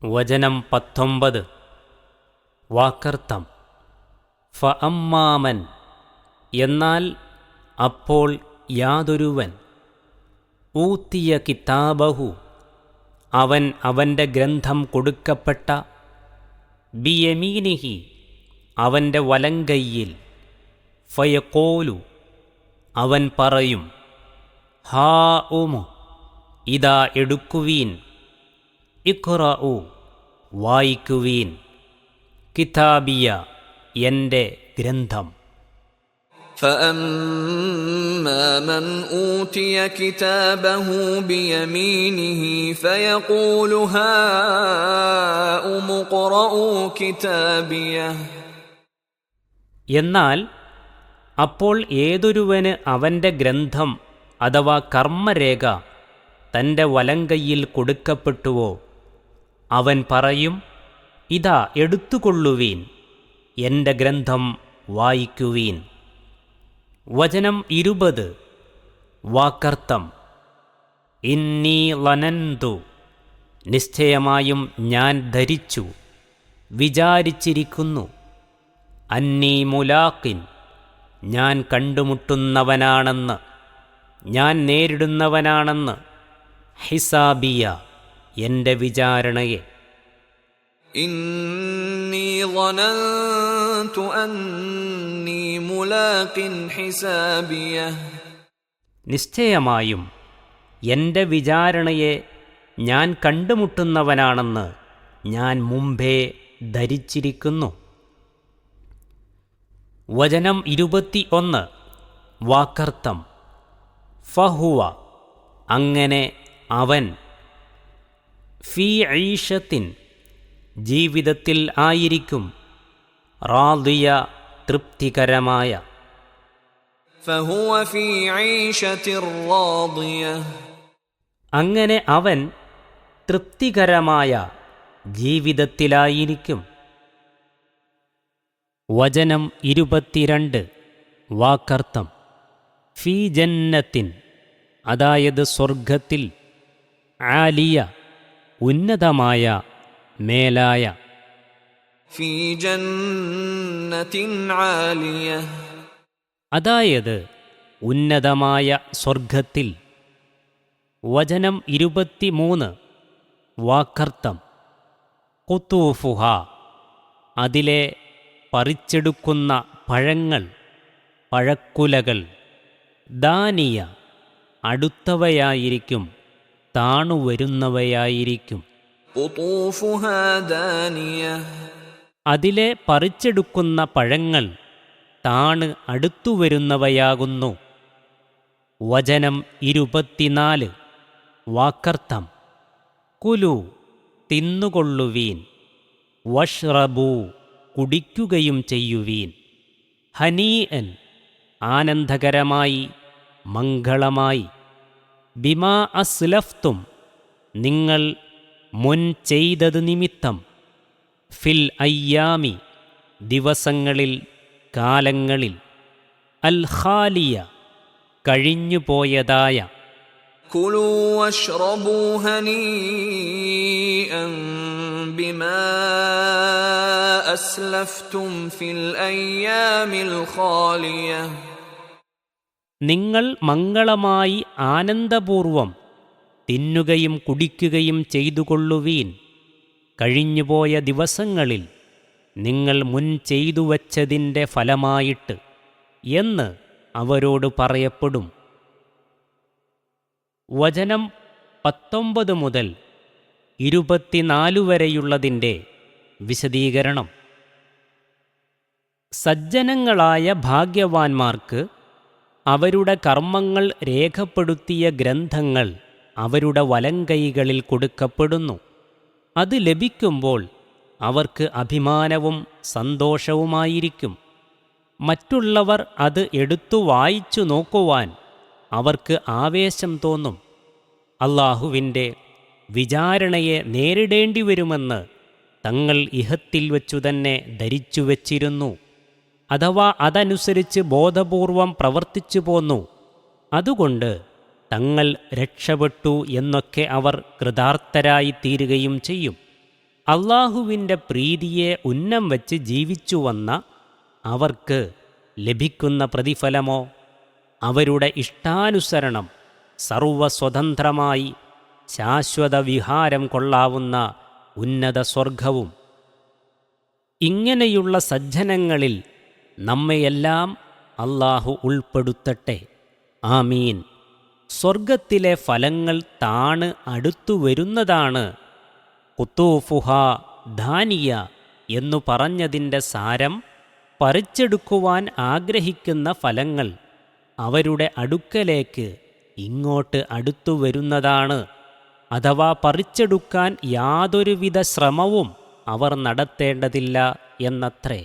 വചനം 19. വാക്കർത്ഥം. ഫഅമ്മാമൻ, എന്നാൽ അപ്പോൾ യാതൊരുവൻ, ഊത്തിയ കിതാബഹു, അവൻ അവൻ്റെ ഗ്രന്ഥം കൊടുക്കപ്പെട്ട, ബിയമീനിഹി, അവൻ്റെ വലങ്കയ്യിൽ, ഫയഖൂലു, അവൻ പറയും, ഹാ ഉമു, ഇതാ എടുക്കുവീൻ, ഇഖ്റഉ, വായിക്കുവീൻ, കിതാബിയ, എൻ്റെ ഗ്രന്ഥം. فأما من أوتي كتابه بيمينه فيقول هاؤم اقرءوا كتابيه. എന്നാൽ അപ്പോൾ ഏതൊരുവന് അവൻ്റെ ഗ്രന്ഥം അഥവാ കർമ്മരേഖ തൻ്റെ വലങ്കയ്യിൽ കൊടുക്കപ്പെട്ടുവോ, അവൻ പറയും, ഇതാ എടുത്തുകൊള്ളുവീൻ, എൻ്റെ ഗ്രന്ഥം വായിക്കുവീൻ. വചനം 20. വാക്കർത്ഥം. ഇന്നി ലനന്തു, നിശ്ചയമായും ഞാൻ ധരിച്ചു, വിചാരിച്ചിരിക്കുന്നു, അന്നീ മുലാഖിൻ, ഞാൻ കണ്ടുമുട്ടുന്നവനാണെന്ന്, ഞാൻ നേരിടുന്നവനാണെന്ന്, ഹിസാബിയ, എൻ്റെ വിചാരണയെ. ഇന്നി ളനന്തു അന്നീ മുലാഖിൻ ഹിസാബിയഹ്, നിശ്ചയമായും എൻ്റെ വിചാരണയെ ഞാൻ കണ്ടുമുട്ടുന്നവനാണെന്ന് ഞാൻ മുമ്പേ ധരിച്ചിരിക്കുന്നു. വചനം 21. വാക്കർത്ഥം. ഫഹുവ, അങ്ങനെ അവൻ, ഫീ ഈശത്തിൻ, ജീവിതത്തിൽ ആയിരിക്കും, റാദിയ, തൃപ്തികരമായ. ഫഹുവ ഫീ ഈശത്തിർ റാദിയഹ്, അങ്ങനെ അവൻ തൃപ്തികരമായ ജീവിതത്തിലായിരിക്കും. വചനം 22. വാക്കർത്ഥം. ഫീ ജന്നത്തിൻ, അതായത് സ്വർഗത്തിൽ, ആലിയ, ഉന്നതമായ, മേലായ. ഫീ ജന്നത്തിൻ ആലിയഹ്, അതായത് ഉന്നതമായ സ്വർഗത്തിൽ. വചനം 23. വാക്കർത്ഥം. ഖുതൂഫുഹ, അതിലെ പറിച്ചെടുക്കുന്ന പഴങ്ങൾ, പഴക്കുലകൾ, ദാനിയ, അടുത്തവയായിരിക്കും, താണുവരുന്നവയായിരിക്കും. ഖുതൂഫുഹാ ദാനിയഹ്, അതിലെ പറിച്ചെടുക്കുന്ന പഴങ്ങൾ താണ് അടുത്തുവരുന്നവയാകുന്നു. വചനം 24. വാക്കർത്ഥം. കുലു, തിന്നുകൊള്ളുവീൻ, വഷ്റബൂ, കുടിക്കുകയും ചെയ്യുവീൻ, ഹനീഅൻ, ആനന്ദകരമായി, മംഗളമായി, ബിമാ അസ്ലഫ്തും, നിങ്ങൾ മുൻ ചെയ്തത് നിമിത്തം, ഫിൽ അയ്യാമി, ദിവസങ്ങളിൽ, കാലങ്ങളിൽ, അൽ ഖാലിയ, കഴിഞ്ഞുപോയതായ. കുലൂ വശ്റബൂ ഹനീഅൻ ബിമാ അസ്ലഫ്തും ഫിൽ അയ്യാമിൽ ഖാലിയഹ്, നിങ്ങൾ മംഗളമായി ആനന്ദപൂർവം തിന്നുകയും കുടിക്കുകയും ചെയ്തുകൊള്ളുവീൻ, കഴിഞ്ഞുപോയ ദിവസങ്ങളിൽ നിങ്ങൾ മുൻ ചെയ്തു വച്ചതിൻ്റെ ഫലമായിട്ട് എന്ന് അവരോട് പറയപ്പെടും. വചനം 19 മുതൽ 24 വരെയുള്ളതിൻ്റെ വിശദീകരണം. സജ്ജനങ്ങളായ ഭാഗ്യവാന്മാർക്ക് അവരുടെ കർമ്മങ്ങൾ രേഖപ്പെടുത്തിയ ഗ്രന്ഥങ്ങൾ അവരുടെ വലങ്കൈകളിൽ കൊടുക്കപ്പെടുന്നു. അത് ലഭിക്കുമ്പോൾ അവർക്ക് അഭിമാനവും സന്തോഷവുമായിരിക്കും. മറ്റുള്ളവർ അത് എടുത്തു വായിച്ചു നോക്കുവാൻ അവർക്ക് ആവേശം തോന്നും. അല്ലാഹുവിൻ്റെ വിചാരണയെ നേരിടേണ്ടി വരുമെന്ന് തങ്ങൾ ഇഹത്തിൽ വച്ചുതന്നെ ധരിച്ചു വച്ചിരുന്നു, അഥവാ അതനുസരിച്ച് ബോധപൂർവം പ്രവർത്തിച്ചു പോന്നു. അതുകൊണ്ട് തങ്ങൾ രക്ഷപ്പെട്ടു എന്നൊക്കെ അവർ കൃതാർത്ഥരായി തീരുകയും ചെയ്യും. അള്ളാഹുവിൻ്റെ പ്രീതിയെ ഉന്നം വച്ച് ജീവിച്ചു വന്ന അവർക്ക് ലഭിക്കുന്ന പ്രതിഫലമോ അവരുടെ ഇഷ്ടാനുസരണം സർവസ്വതന്ത്രമായി ശാശ്വത വിഹാരം കൊള്ളാവുന്ന ഉന്നത സ്വർഗവും. ഇങ്ങനെയുള്ള സജ്ജനങ്ങളിൽ നമ്മയെല്ലാം അള്ളാഹു ഉൾപ്പെടുത്തട്ടെ. ആമീൻ. സ്വർഗത്തിലെ ഫലങ്ങൾ താണ് അടുത്തു വരുന്നതാണ്. ഖുതൂഫുഹ ദാനിയ എന്നു പറഞ്ഞതിൻ്റെ സാരം പറിച്ചെടുക്കുവാൻ ആഗ്രഹിക്കുന്ന ഫലങ്ങൾ അവരുടെ അടുക്കലേക്ക് ഇങ്ങോട്ട് അടുത്തു വരുന്നതാണ്. അഥവാ പറിച്ചെടുക്കാൻ യാതൊരുവിധ ശ്രമവും അവർ നടത്തേണ്ടതില്ല എന്നത്രേ.